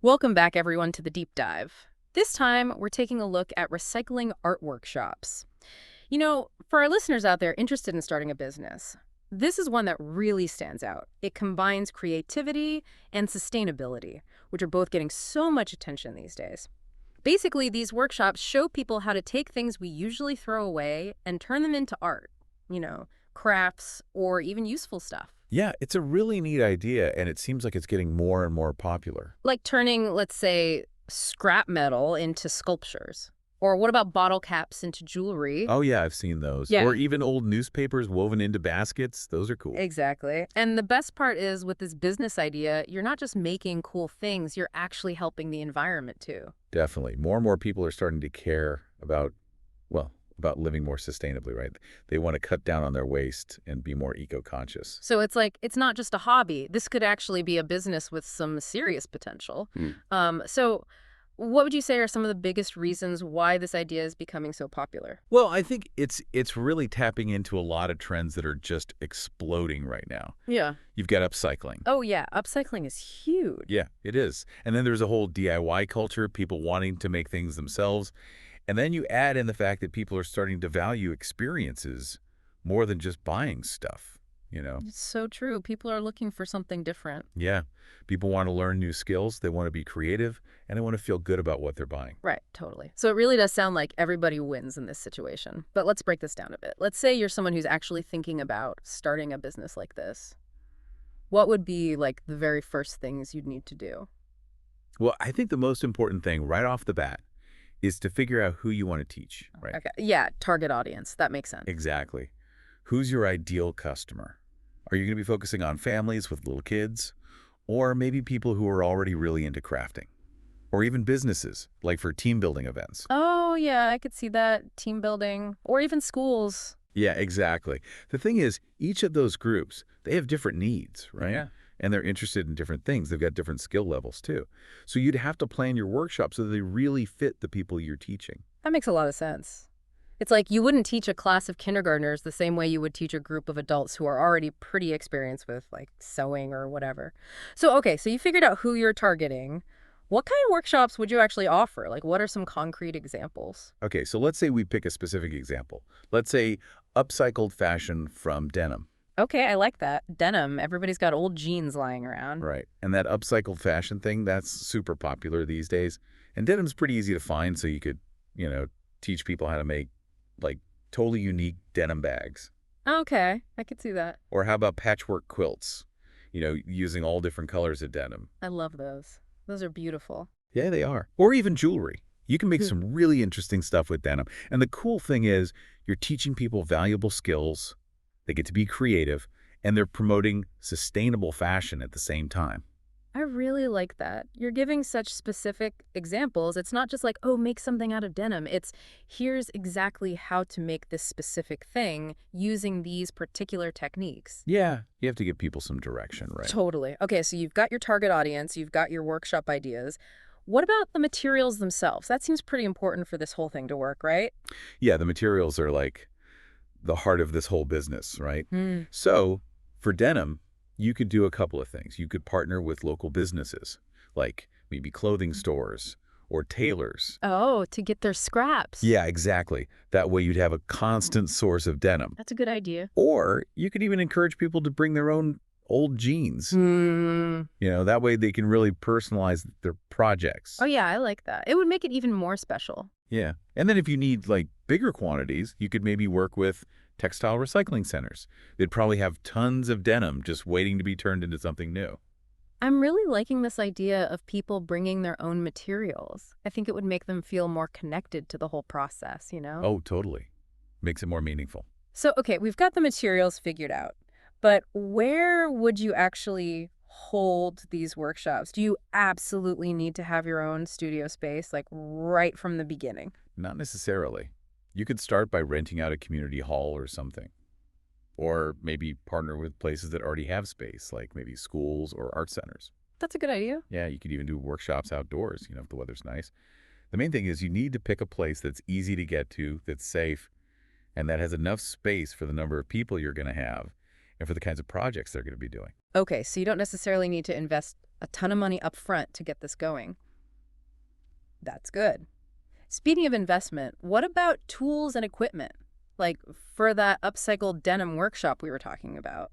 Welcome back, everyone, to the deep dive. This time, we're taking a look at recycling art workshops. For our listeners out there interested in starting a business, this is one that really stands out. It combines creativity and sustainability, which are both getting so much attention these days. Basically, these workshops show people how to take things we usually throw away and turn them into art, crafts, or even useful stuff. Yeah, it's a really neat idea, and it seems like it's getting more and more popular. Like turning, let's say, scrap metal into sculptures. Or what about bottle caps into jewelry? Oh yeah, I've seen those. Yeah, Or even old newspapers woven into baskets. Those are cool. exactly. And the best part is with this business idea, you're not just making cool things, you're actually helping the environment too. Definitely. More and more people are starting to care about, well, about living more sustainably, right? They want to cut down on their waste and be more eco-conscious. So it's like, it's not just a hobby. This could actually be a business with some serious potential. So what would you say are some of the biggest reasons why this idea is becoming so popular? Well, I think it's really tapping into a lot of trends that are just exploding right now. Yeah. You've got upcycling. Oh, yeah. Upcycling is huge. Yeah, it is. And then there's a whole DIY culture, people wanting to make things themselves. And then you add in the fact that people are starting to value experiences more than just buying stuff, you know? It's so true. People are looking for something different. Yeah. People want to learn new skills, they want to be creative, and they want to feel good about what they're buying. Right, totally. So it really does sound like everybody wins in this situation. But let's break this down a bit. Let's say you're someone who's actually thinking about starting a business like this. What would be like the very first things you'd need to do? Well, I think the most important thing right off the bat is to figure out who you want to teach, right? Okay. Yeah, target audience. That makes sense. Exactly. Who's your ideal customer? Are you going to be focusing on families with little kids? Or maybe people who are already really into crafting? Or even businesses, like for team building events? Oh, yeah, I could see that. Team building or even schools. Yeah, exactly. The thing is, each of those groups, they have different needs, right? Yeah. And they're interested in different things. They've got different skill levels, too. So you'd have to plan your workshop so that they really fit the people you're teaching. That makes a lot of sense. It's like you wouldn't teach a class of kindergartners the same way you would teach a group of adults who are already pretty experienced with like sewing or whatever. So, okay, so you figured out who you're targeting. What kind of workshops would you actually offer? Like, what are some concrete examples? Okay, so let's say we pick a specific example. Let's say upcycled fashion from denim, Okay, I like that. Denim. Everybody's got old jeans lying around. right? And that upcycled fashion thing, that's super popular these days. And denim's pretty easy to find, so you could, teach people how to make, like, totally unique denim bags. Okay, I could see that. Or how about patchwork quilts? Using all different colors of denim. I love those. Those are beautiful. Yeah, they are. Or even jewelry. You can make some really interesting stuff with denim. And the cool thing is you're teaching people valuable skills, they get to be creative, and they're promoting sustainable fashion at the same time. I really like that. You're giving such specific examples. It's not just like, oh, make something out of denim. It's here's exactly how to make this specific thing using these particular techniques. Yeah, you have to give people some direction, right? Totally. Okay, so you've got your target audience, you've got your workshop ideas. What about the materials themselves? That seems pretty important for this whole thing to work, right? Yeah, the materials are like the heart of this whole business, right? Hmm. So for denim, you could do a couple of things. You could partner with local businesses, like maybe clothing stores or tailors. Oh, to get their scraps. Yeah, exactly. That way you'd have a constant source of denim. That's a good idea. Or you could even encourage people to bring their own old jeans. Hmm. That way they can really personalize their projects. Oh, yeah, I like that. It would make it even more special. Yeah. And then if you need like bigger quantities, you could maybe work with textile recycling centers. They'd probably have tons of denim just waiting to be turned into something new. I'm really liking this idea of people bringing their own materials. I think it would make them feel more connected to the whole process. Oh, totally. Makes it more meaningful. So, okay, we've got the materials figured out, but where would you actually hold these workshops? Do you absolutely need to have your own studio space, like right from the beginning? Not necessarily. You could start by renting out a community hall or something. Or maybe partner with places that already have space, like maybe schools or art centers. That's a good idea. Yeah, you could even do workshops outdoors, if the weather's nice. The main thing is you need to pick a place that's easy to get to, that's safe, and that has enough space for the number of people you're going to have and for the kinds of projects they're going to be doing. Okay, so you don't necessarily need to invest A ton of money up front to get this going. That's good. Speaking of investment, what about tools and equipment? Like for that upcycled denim workshop we were talking about,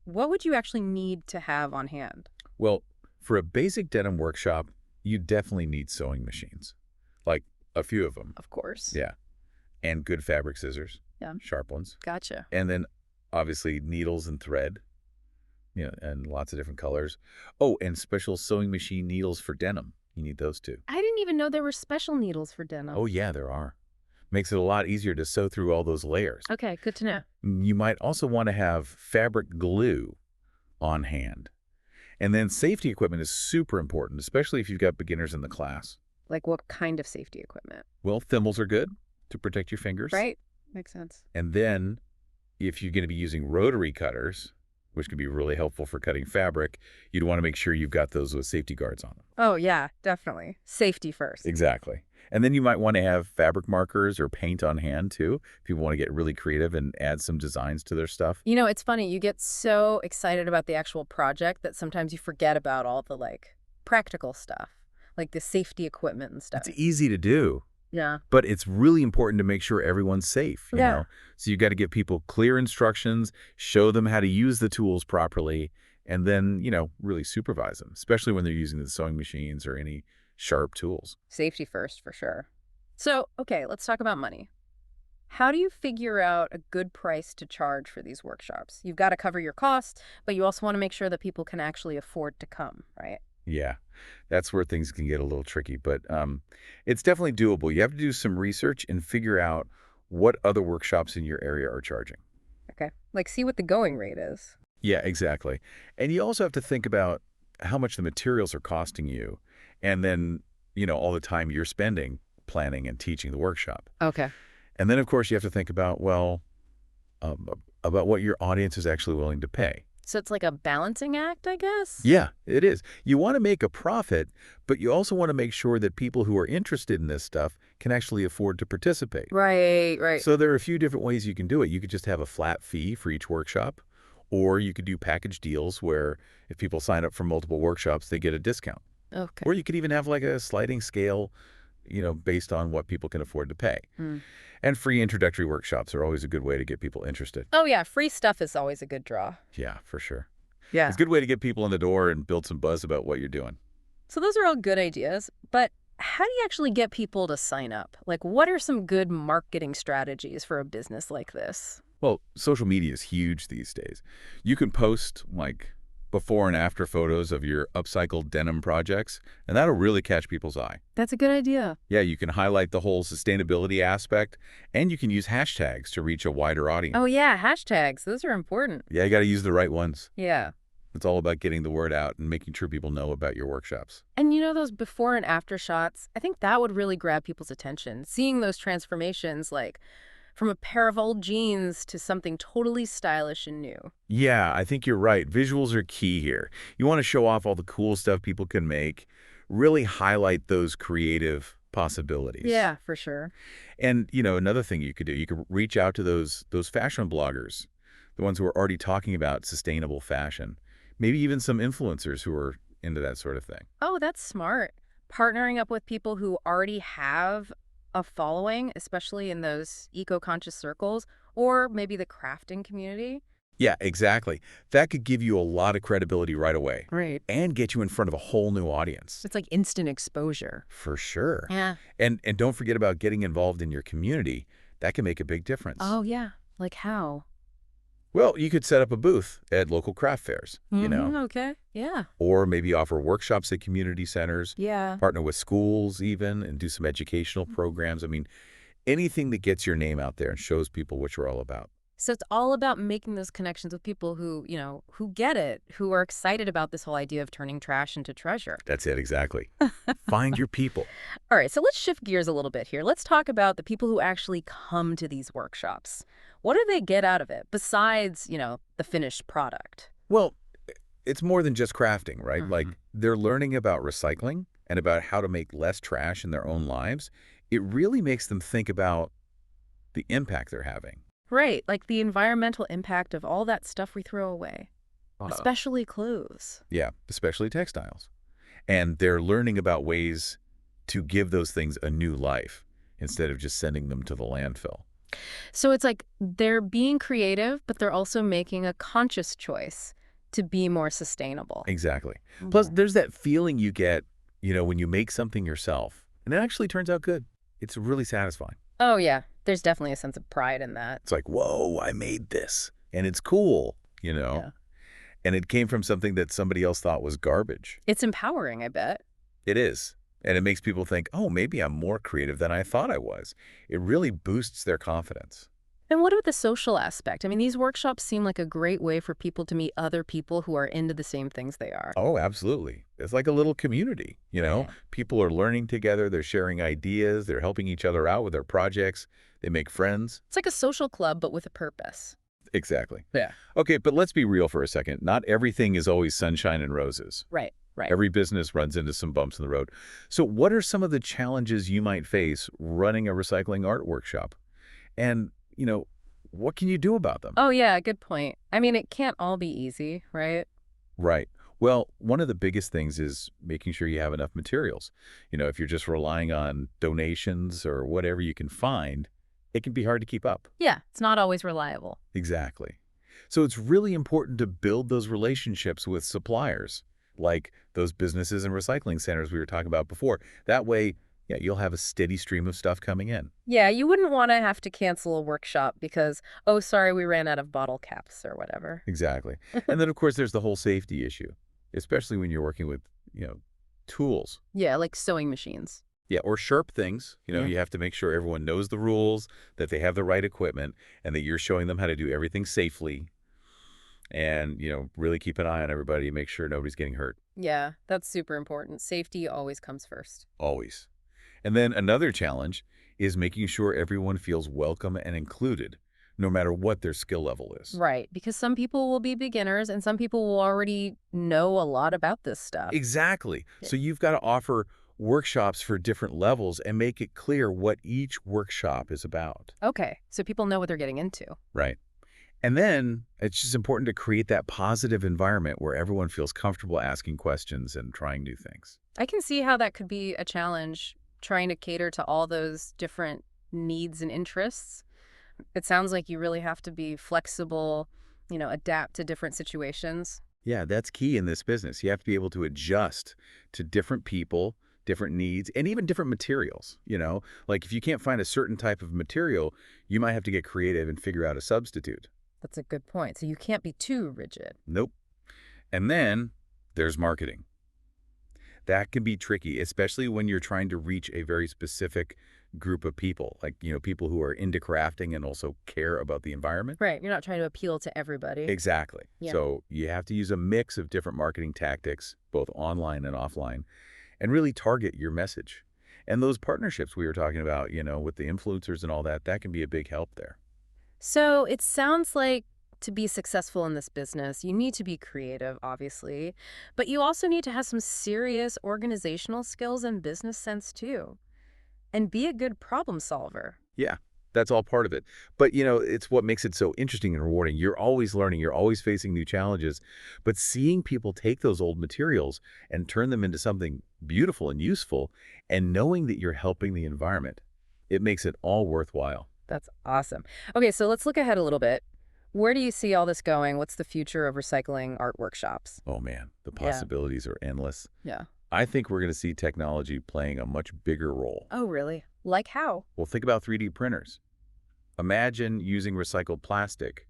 what would you actually need to have on hand? Well, for a basic denim workshop, you definitely need sewing machines. Like a few of them. Of course. Yeah. And good fabric scissors. Yeah. Sharp ones. Gotcha. And then obviously needles and thread. And lots of different colors. Oh, and special sewing machine needles for denim. You need those too. I didn't even know there were special needles for denim. Oh, yeah, there are. Makes it a lot easier to sew through all those layers. Okay, good to know. You might also want to have fabric glue on hand. And then safety equipment is super important, especially if you've got beginners in the class. Like what kind of safety equipment? Well, thimbles are good to protect your fingers. Right? Makes sense. And then if you're going to be using rotary cutters, which can be really helpful for cutting fabric, you'd want to make sure you've got those with safety guards on them. Oh, yeah, definitely. Safety first. Exactly. And then you might want to have fabric markers or paint on hand, too, if people want to get really creative and add some designs to their stuff. You know, it's funny. You get so excited about the actual project that sometimes you forget about all the, practical stuff, like the safety equipment and stuff. It's easy to do, Yeah. but it's really important to make sure everyone's safe, you Yeah. know? So you got to give people clear instructions, show them how to use the tools properly, and then, really supervise them, especially when they're using the sewing machines or any sharp tools. Safety first, for sure. So, okay, let's talk about money. How do you figure out a good price to charge for these workshops? You've got to cover your costs, but you also want to make sure that people can actually afford to come, right? Yeah, that's where things can get a little tricky, but it's definitely doable. You have to do some research and figure out what other workshops in your area are charging. Okay. Like, see what the going rate is. Yeah, exactly. And you also have to think about how much the materials are costing you, and then, all the time you're spending planning and teaching the workshop. Okay. And then, of course, you have to think about, about what your audience is actually willing to pay. So it's like a balancing act, I guess? Yeah, it is. You want to make a profit, but you also want to make sure that people who are interested in this stuff can actually afford to participate. Right, right. So there are a few different ways you can do it. You could just have a flat fee for each workshop, or you could do package deals where if people sign up for multiple workshops, they get a discount. Okay. Or you could even have like a sliding scale, based on what people can afford to pay. And free introductory workshops are always a good way to get people interested. Oh, yeah. Free stuff is always a good draw. Yeah, for sure. Yeah. It's a good way to get people in the door and build some buzz about what you're doing. So those are all good ideas, but how do you actually get people to sign up? Like, what are some good marketing strategies for a business like this? Well, social media is huge these days. You can post before and after photos of your upcycled denim projects, and that'll really catch people's eye. That's a good idea. Yeah, you can highlight the whole sustainability aspect, and you can use hashtags to reach a wider audience. Oh, yeah. Hashtags. Those are important. Yeah, you got to use the right ones. Yeah. It's all about getting the word out and making sure people know about your workshops. And those before and after shots, I think that would really grab people's attention. Seeing those transformations, from a pair of old jeans to something totally stylish and new. Yeah, I think you're right. Visuals are key here. You want to show off all the cool stuff people can make, really highlight those creative possibilities. Yeah, for sure. And, another thing you could do, you could reach out to those fashion bloggers, the ones who are already talking about sustainable fashion, maybe even some influencers who are into that sort of thing. Oh, that's smart. Partnering up with people who already have a following, especially in those eco-conscious circles, or maybe the crafting community. Yeah, exactly. That could give you a lot of credibility right away. Right. And get you in front of a whole new audience. It's like instant exposure. For sure. Yeah. And don't forget about getting involved in your community. That can make a big difference. Oh, yeah. Like how? Well, you could set up a booth at local craft fairs, Okay. Yeah. or maybe offer workshops at community centers, Yeah. partner with schools even, and do some educational programs. I mean, anything that gets your name out there and shows people what you're all about. So it's all about making those connections with people who, who get it, who are excited about this whole idea of turning trash into treasure. That's it, exactly. Find your people. All right, so let's shift gears a little bit here. Let's talk about the people who actually come to these workshops. What do they get out of it besides, the finished product? Well, it's more than just crafting, right? Like, they're learning about recycling and about how to make less trash in their own lives. It really makes them think about the impact they're having. Right, like the environmental impact of all that stuff we throw away. especially clothes. Yeah, especially textiles. And they're learning about ways to give those things a new life instead of just sending them to the landfill. So it's like they're being creative, but they're also making a conscious choice to be more sustainable. Exactly. Plus, Mhm. there's that feeling you get, when you make something yourself, and it actually turns out good. It's really satisfying. Oh, yeah. There's definitely a sense of pride in that. It's like, whoa, I made this, and it's cool. Yeah. And it came from something that somebody else thought was garbage. It's empowering, I bet. It is. And it makes people think, oh, maybe I'm more creative than I thought I was. It really boosts their confidence. And what about the social aspect? I mean, these workshops seem like a great way for people to meet other people who are into the same things they are. Oh, absolutely. It's like a little community. Right. People are learning together, they're sharing ideas, they're helping each other out with their projects, they make friends. It's like a social club, but with a purpose. Exactly. Yeah. Okay, but let's be real for a second. Not everything is always sunshine and roses. Right, right. Every business runs into some bumps in the road. So what are some of the challenges you might face running a recycling art workshop? And, what can you do about them? Oh, yeah, good point. I mean, it can't all be easy, right? Right. Well, one of the biggest things is making sure you have enough materials. If you're just relying on donations or whatever you can find, it can be hard to keep up. Yeah, it's not always reliable. Exactly. So it's really important to build those relationships with suppliers, like those businesses and recycling centers we were talking about before. That way, yeah, you'll have a steady stream of stuff coming in. Yeah, you wouldn't want to have to cancel a workshop because, oh, sorry, we ran out of bottle caps or whatever. Exactly. And then, of course, there's the whole safety issue, especially when you're working with, tools. Yeah, like sewing machines. Yeah, or sharp things. Yeah. You have to make sure everyone knows the rules, that they have the right equipment, and that you're showing them how to do everything safely. And, really keep an eye on everybody and make sure nobody's getting hurt. Yeah, that's super important. Safety always comes first. Always. And then another challenge is making sure everyone feels welcome and included, no matter what their skill level is. Right, because some people will be beginners and some people will already know a lot about this stuff. Exactly. Yeah. So you've got to offer workshops for different levels and make it clear what each workshop is about. Okay, so people know what they're getting into. Right. And then it's just important to create that positive environment where everyone feels comfortable asking questions and trying new things. I can see how that could be a challenge, trying to cater to all those different needs and interests. It sounds like you really have to be flexible, adapt to different situations. Yeah, that's key in this business. You have to be able to adjust to different people, different needs, and even different materials. Like if you can't find a certain type of material, you might have to get creative and figure out a substitute. That's a good point. So you can't be too rigid. Nope. And then there's marketing. That can be tricky, especially when you're trying to reach a very specific group of people, like, people who are into crafting and also care about the environment. Right, you're not trying to appeal to everybody. Exactly. Yeah. So you have to use a mix of different marketing tactics, both online and offline, and really target your message. And those partnerships we were talking about, with the influencers and all that, that can be a big help there. So it sounds like to be successful in this business, you need to be creative, obviously, but you also need to have some serious organizational skills and business sense too, and be a good problem solver. Yeah, that's all part of it. But, it's what makes it so interesting and rewarding. You're always learning, you're always facing new challenges, but seeing people take those old materials and turn them into something beautiful and useful, and knowing that you're helping the environment, it makes it all worthwhile. That's awesome. Okay, so let's look ahead a little bit. Where do you see all this going? What's the future of recycling art workshops? Oh man, the Yeah. possibilities are endless. Yeah. I think we're going to see technology playing a much bigger role. Oh, really? Like how? Well, think about 3D printers. Imagine using recycled plastic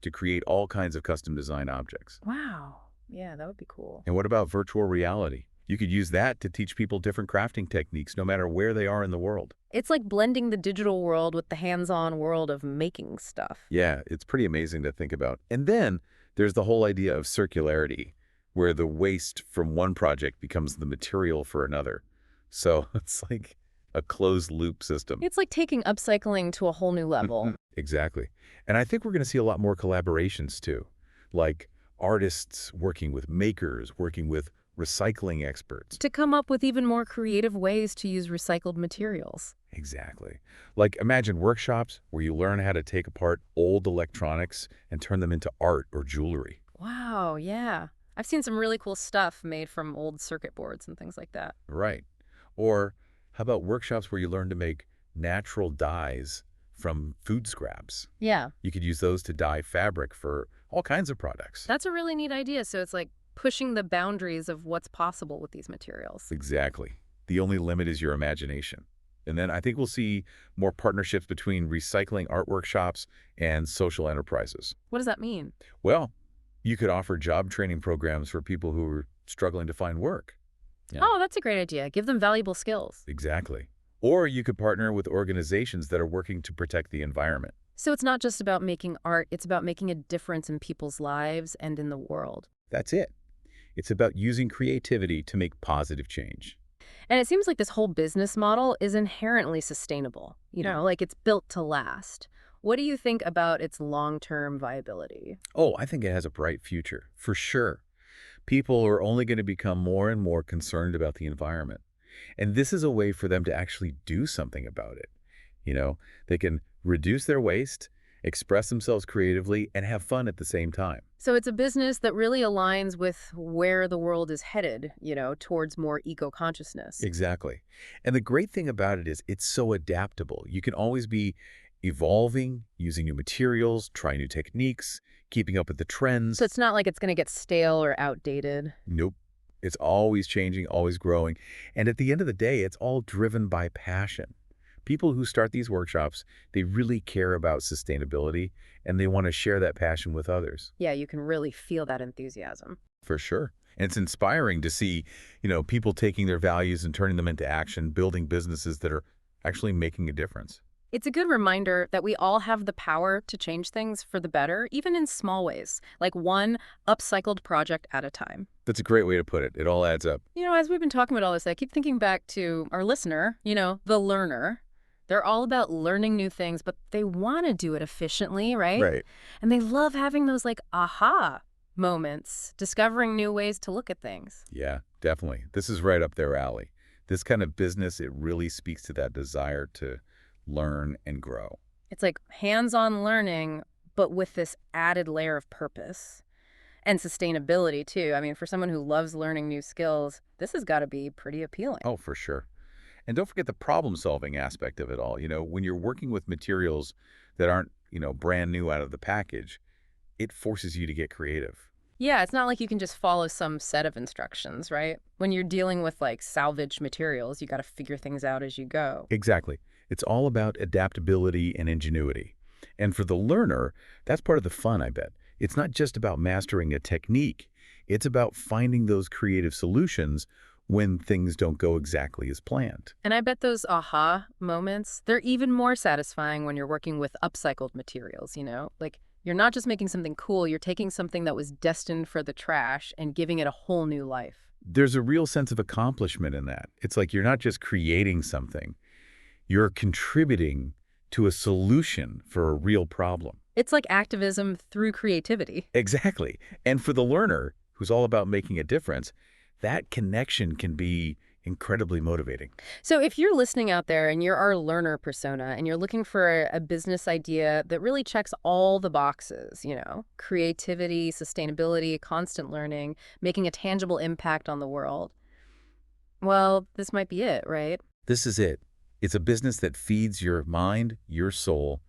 to create all kinds of custom design objects. Wow. Yeah, that would be cool. And what about virtual reality? You could use that to teach people different crafting techniques no matter where they are in the world. It's like blending the digital world with the hands-on world of making stuff. Yeah, it's pretty amazing to think about. And then there's the whole idea of circularity, where the waste from one project becomes the material for another. So it's like a closed loop system. It's like taking upcycling to a whole new level. Exactly. And I think we're going to see a lot more collaborations too, like artists working with makers, working with recycling experts. To come up with even more creative ways to use recycled materials. Exactly. Like imagine workshops where you learn how to take apart old electronics and turn them into art or jewelry. Wow, yeah. I've seen some really cool stuff made from old circuit boards and things like that. Right. Or how about workshops where you learn to make natural dyes from food scraps? Yeah, You could use those to dye fabric for all kinds of products. that's a really neat idea. So it's like pushing the boundaries of what's possible with these materials. Exactly. The only limit is your imagination. And then I think we'll see more partnerships between recycling art workshops and social enterprises. What does that mean? Well, you could offer job training programs for people who are struggling to find work. Yeah, Oh, that's a great idea. Give them valuable skills. exactly. Or you could partner with organizations that are working to protect the environment. So it's not just about making art, it's about making a difference in people's lives and in the world. That's it. It's about using creativity to make positive change. And it seems like this whole business model is inherently sustainable, like it's built to last. What do you think about its long-term viability? Oh, I think it has a bright future, for sure. People are only going to become more and more concerned about the environment. And this is a way for them to actually do something about it. They can reduce their waste, express themselves creatively, and have fun at the same time. So it's a business that really aligns with where the world is headed, towards more eco-consciousness. Exactly. And the great thing about it is it's so adaptable. You can always be evolving, using new materials, trying new techniques, keeping up with the trends. So it's not like it's going to get stale or outdated. Nope. It's always changing, always growing. And at the end of the day, it's all driven by passion. People who start these workshops, they really care about sustainability and they want to share that passion with others. Yeah, you can really feel that enthusiasm. For sure. And it's inspiring to see, people taking their values and turning them into action, building businesses that are actually making a difference. It's a good reminder that we all have the power to change things for the better, even in small ways, like one upcycled project at a time. That's a great way to put it. It all adds up. As we've been talking about all this, I keep thinking back to our listener, the learner. They're all about learning new things, but they want to do it efficiently, right? Right. And they love having those like aha moments, discovering new ways to look at things. Yeah, definitely. This is right up their alley. This kind of business, it really speaks to that desire to learn and grow. It's like hands-on learning, but with this added layer of purpose and sustainability too. I mean, for someone who loves learning new skills, this has got to be pretty appealing. Oh, for sure. And don't forget the problem-solving aspect of it all. When you're working with materials that aren't, brand new out of the package, it forces you to get creative. Yeah, it's not like you can just follow some set of instructions, right? When you're dealing with like salvaged materials, you got to figure things out as you go. Exactly. It's all about adaptability and ingenuity. And for the learner, that's part of the fun, I bet. It's not just about mastering a technique. It's about finding those creative solutions when things don't go exactly as planned. And I bet those aha moments, they're even more satisfying when you're working with upcycled materials. Like you're not just making something cool, you're taking something that was destined for the trash and giving it a whole new life. There's a real sense of accomplishment in that. It's like you're not just creating something, you're contributing to a solution for a real problem. It's like activism through creativity. Exactly. And for the learner, who's all about making a difference, that connection can be incredibly motivating. So if you're listening out there and you're our learner persona and you're looking for a business idea that really checks all the boxes, creativity, sustainability, constant learning, making a tangible impact on the world, well, this might be it, right? This is it. It's a business that feeds your mind, your soul,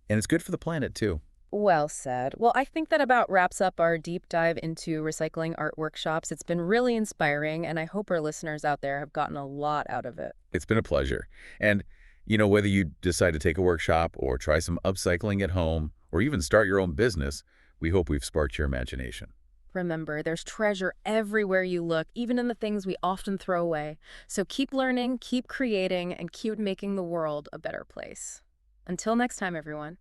and it's good for the planet too. Well said. Well, I think that about wraps up our deep dive into recycling art workshops. It's been really inspiring, and I hope our listeners out there have gotten a lot out of it. It's been a pleasure. And, whether you decide to take a workshop or try some upcycling at home or even start your own business, we hope we've sparked your imagination. Remember, there's treasure everywhere you look, even in the things we often throw away. So keep learning, keep creating, and keep making the world a better place. Until next time, everyone.